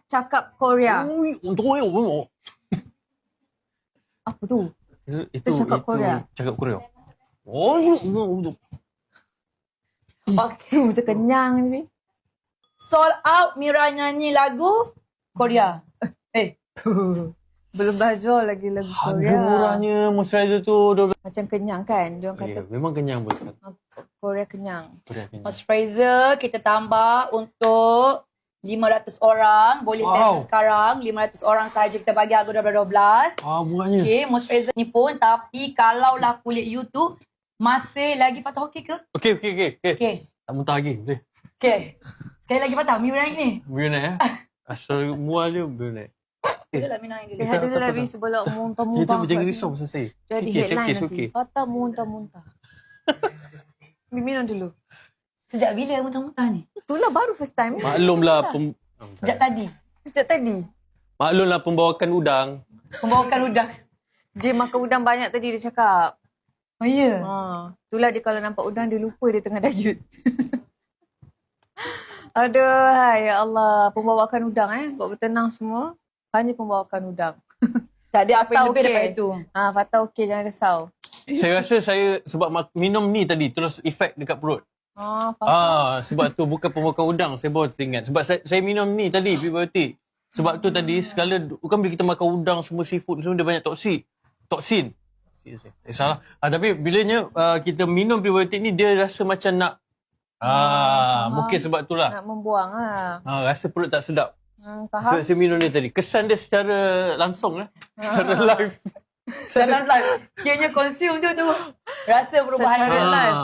cakap Korea. Apa tu? Itu cakap Korea. Cakap Korea. Tu macam kenyang ni. Sold out Mira nyanyi lagu Korea. Belum belajar lagi lagu Harga Korea. murahnya moisturizer tu 12. Macam kenyang kan? Dia orang kata Memang kenyang pun sekarang. Korea kenyang. Korea kenyang. Moisturizer kita tambah untuk 500 orang. Boleh test sekarang. 500 orang saja kita bagi harga 12. Murahnya. Okay, moisturizer ni pun. Tapi kalaulah kulit you tu masih lagi patah okey ke? Okey. Okay. Tak muntah lagi. Boleh. Okay. Sekali lagi patah. Miu naik ni. Boleh naik Asal mual dia boleh naik. Itulah Miu naik dulu. Lihat dulu lah Bis sebelum muntah-muntah. Kita berjaga risau pasal saya. Jadi Okey, headline nanti. okey. Patah muntah-muntah. Minum dulu. Sejak bila muntah-muntah ni? Itulah baru first time. Maklumlah. Sejak tadi. Sejak tadi. Maklumlah pembawakan udang. Membawakan udang. Dia makan udang banyak tadi dia cakap. Oh ya? Itulah dia kalau nampak udang dia lupa dia tengah diet. Aduh, ya Allah. Pembawakan udang buat bertenang semua. Hanya pembawakan udang. Tak ada apa yang Fatah lebih okey. daripada itu. Fatah okey, jangan risau. Saya rasa saya sebab minum ni tadi terus efek dekat perut. Faham. Sebab tu bukan pembawakan udang saya baru teringat. Sebab saya minum ni tadi prebiotik. Sebab tu tadi sekala kan bila kita makan udang semua seafood semua dia banyak toksin. Tak salah. Tapi bilanya kita minum prebiotik ni dia rasa macam nak mungkin sebab itulah. Nak membuang Rasa perut tak sedap. Faham? Sebab saya minum dia tadi. Kesan dia secara langsung secara live. Dalam live. Kiranya consume tu rasa perubahan Secara dia. live.